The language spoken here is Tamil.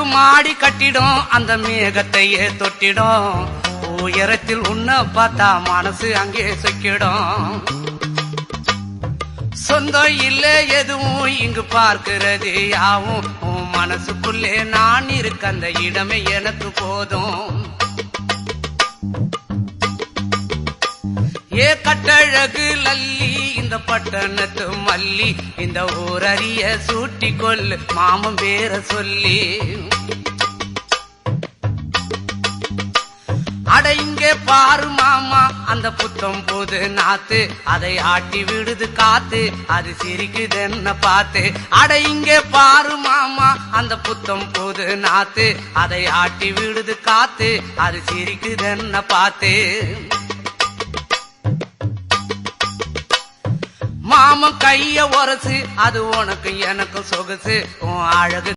மாடி கட்டிடும் அந்த மேகத்தையே தொட்டிடும் உயரத்தில் உன்னை பார்த்தா மனசு அங்கே சொக்கிடும் சொந்தம் இல்ல எதுவும் இங்கு பார்க்கிறது யாவும் உன் மனசுக்குள்ளே நான் இருக்க அந்த இடமே எனக்கு போதும் ஏ கட்டழகு லல்லி இந்த பட்டணத்து மல்லி இந்த ஊரறிய சூட்டி கொள்ளு மாமன் பேர சொல்லி அட இங்கே பாரு மாமா அந்த புத்தம் போது நாத்து அதை ஆட்டி விடுது காத்து அது சிரிக்குது என்ன பார்த்து அட இங்கே பாரு மாமா அந்த புத்தம் போது நாத்து அதை ஆட்டி விடுது காத்து அது சிரிக்குது என்ன பார்த்து மாமன் கைய உரசு அது உனக்கு எனக்கு சொகுசு உன் அழகு